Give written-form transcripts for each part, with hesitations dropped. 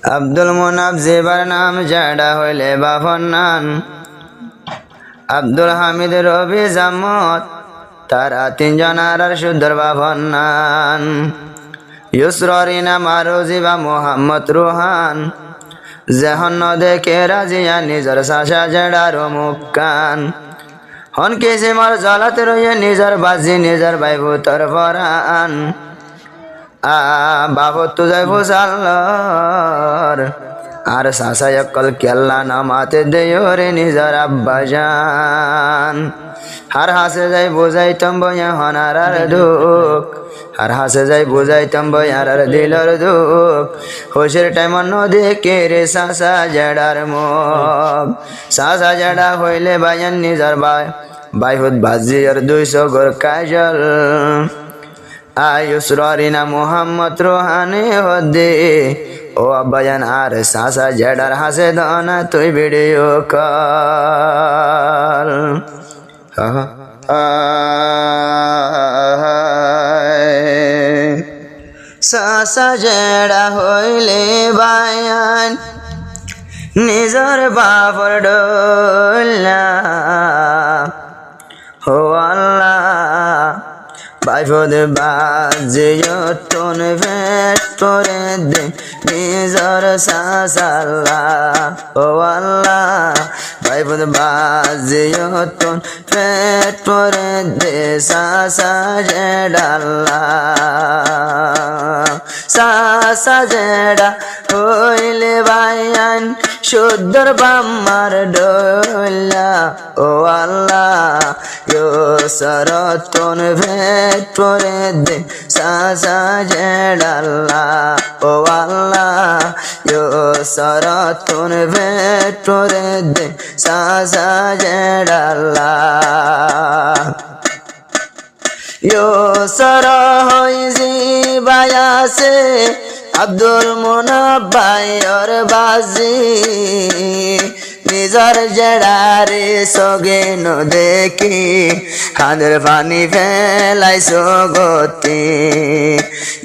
Abdul Munaf zipper নাম জাডা হইলে বাফর নান। আব্দুল হামিদ রবি জামত তারা তিনজন আর শুদ্ধর বাফর নান। ইউসরিনা মারুজিবা মোহাম্মদ রুহান যেহন দেখে রাজিয়া নিজর সাশা জেডার মুক্কান। হন কিসিমর জলত রইয়ে নিজর বাজি নিজর বাইভূতর পরান। বাবু তুজাই ফুসাল্লর আর সাসাই কল কেল্লা নামাতে দেয়রে নিজর আব্বাজান। হার হাসে যাই বুঝাইতাম বইয়া হনার দুঃখ, আর হাসে যাই বুঝাইতাম বইয়ার দিলর দুঃখ। খুশির টাইম নদী কে রে সাসা জেডার মুখ। সাসা জেডা হইলে বাইয়ান নিজর বাইহুদ বাজি আর 200 গোর কাজল। আয়ুসরিনা মোহাম্মদ রোহানি হদ্দি ও আব্বাজান আর সাসা জেডার হাসে দানা তুই ভিডিও কল। সাসা জেডা হইলে বায়ান নিজর বাপর ডোলা। ও আল্লাহ বাইফদ বাজিয়তন ভেট করে দে নিজর সাসাল্লা। ও আল্লাহ বাইফদ বাজিয়তন ভেট করে দে সাসা জেডাল্লা। সাসা জেডা হইলে বায়ান শুদ্ধর বাম্মার ডোলা। ও আল্লাহ ইউসরতন ভেট করে দে সাসা জেডাল্লা। ও আল্লাহ ইউসরতন ভেট করে দে সাসা জেডাল্লা। ইউসর হই জিবায়াসে আব্দুল মুনাফ ভাইয়র বাজি নিজর জেডারে সগে ন দেখি হাঁদের পানি ফেলাইছো গতি।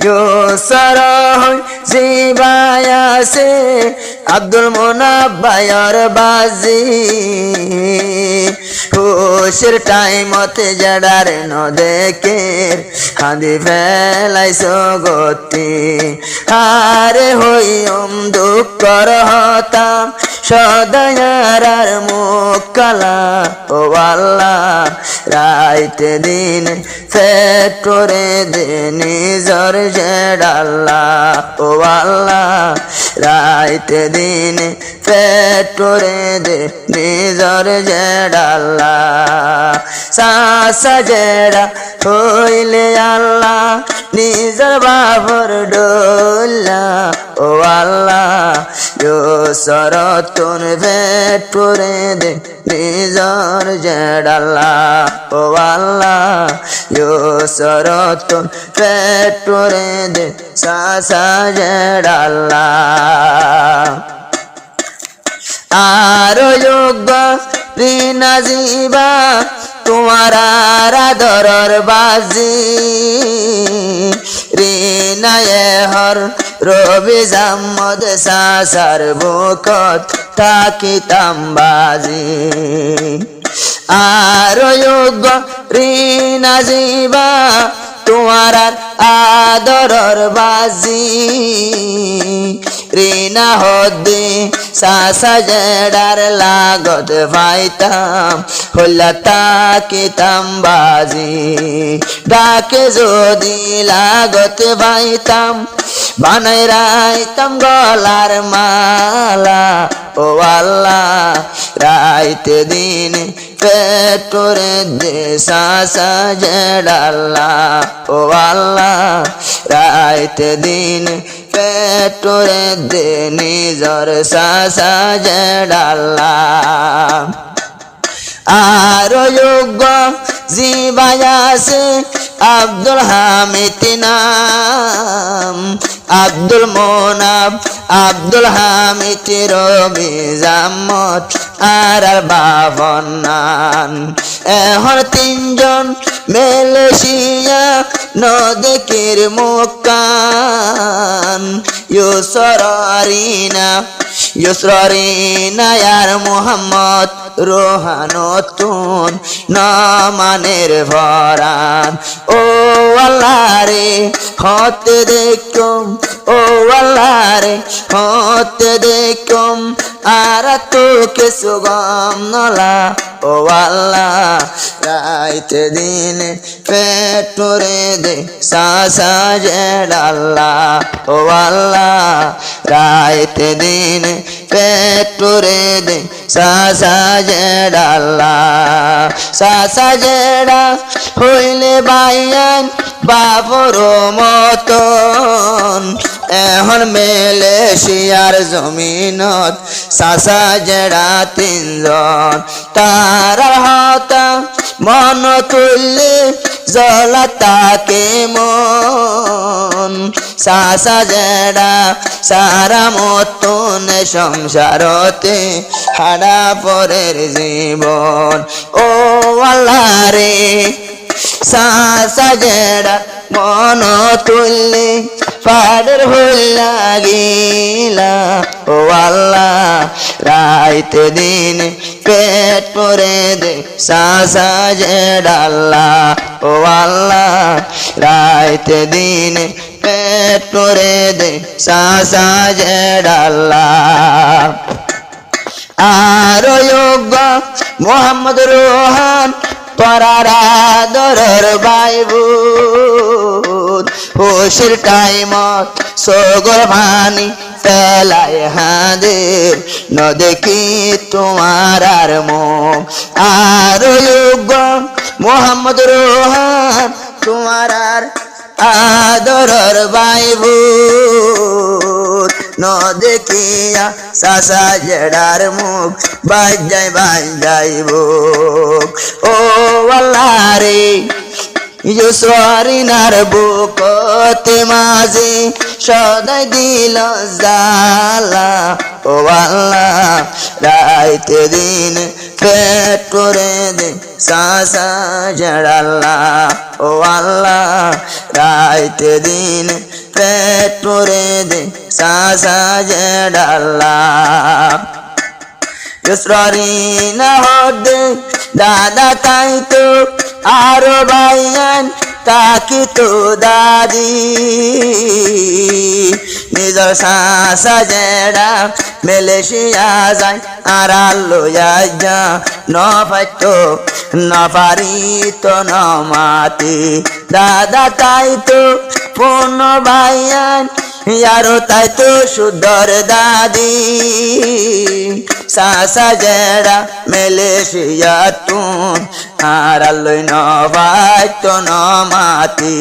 ইউসর হই জিবায়াসে আব্দুল মুনাফ ভাইয়র বাজি খুশির টাইমতে জেডার ন দেখে হাঁদি ফেলাইছো গতি। আরে হই দুঃখর হতাম সদয়ার মুখ কালা। ও আল্লাহ রাইতে দিন ফেট করে দে নিজর জেডাল্লা। ও আল্লাহ রাইতে দিন ফেট করে দে নিজর জেডাল্লা। সাসা জেডা হইলে আল্লাহ নিজর বাবর ডোলা। ও আল্লাহ ইউসরতন ভেট করে দে নিজর জেডাল্লা। ও আল্লাহ ইউসরতন ভেট করে দে সাসা জেডাল্লা। আরো যোগ্য রিনা জিবা তোমার আদরর বাজি রিনায়ে হর রবি জাম্মদ সাসার বুকত থাকিতাম বাজি। আরো যোগ্য রিনা জিবা তোমার আদরর বাজি রিনা হদ্দি সাসা জেডার লাগত পাইতাম হল্লা তাকিতাম বাজি। ডাকে যদি লাগত পাইতাম বানাই রাইতাম গলার মালা। ও আল্লাহ রাইতে দিন পেট করে দে সাসা জেডাল্লা। ও আল্লাহ রাইতে দিন পেট করে দে নিজর সাসা জেডাল্লা। আরো যোগ্য জিবায়াসে আব্দুল হামিদ নাম আব্দুল মুনাফ আব্দুল হামিদ রবি জামত আর বাবর নান। এখন তিনজন মালয়েশিয়া নদীর মুকান ইউসরিনা ইয়ার মুহাম্মদ রোহানতুন নামানের ভরান ও আল্লাহ রে হতে দেখুম ও আল্লাহ রে হতে দেখুম আর তোকে সুগম নলা ও আল্লাহ রাইতে দিন পেটরে দে সাসা জেডাল্লা ও আল্লাহ রাইতে দিন পেটরে দে সাসা জেডাল্লা সাসা জেডা হইলে বাইয়ান বাবর মতন এখন মালয়েশিয়ার জমিনত সাসা জেডা তিনজন তারা হতা মন তুললে জলা তাকে মন সাসা জেডা সারা মতন সংসারতে হারা পরের জীবন ও আল্লাহ রে সাসা জেডা মন তুললে পাড়ের হল লাগিলা ও আল্লাহ রাইতে দিন পেট পরে দে সাসা জেডাল্লা ও আল্লাহ রাইতে দিন পেট পরে দে সাসা জেডাল্লা আর যোগ্য মোহাম্মদ রোহান তোরার আদরের বাইবুত হোসের টাইমত সগর ভানি ফেলায় হাদের ন দেখি তোমার আর মুখ আর যোগ্য মোহাম্মদ রোহান তোমার আর আদরের বাইবুত ন দেখিয়া সাসা জেডার মুখ বাজাই বুক ও আল্লাহ রে ইউসরিনার বুকতে মাঝে সদাই দিল জালা ও আল্লাহ রাইতে দিন পেট করে দে সাসা জেডাল্লা ও আল্লাহ রাইতে দিন পেট করে দে সাসা জেডাল্লা ইউসরিনা হদে দাদা তাই তো আরো ভাইয়ান তাকি তো দাদি নিজর সাসা জেডা মালয়েশিয়া যায় আর লইয়া যা ন পাইতো ন পারিত ন মাতি দাদা তাই তো পূর্ণ ভাইয়ান ইয়ারো তাই তো সুদর দাদি সাসা জেডা মালয়েশিয়া তুন আর লই ন পাইতো ন মাতি।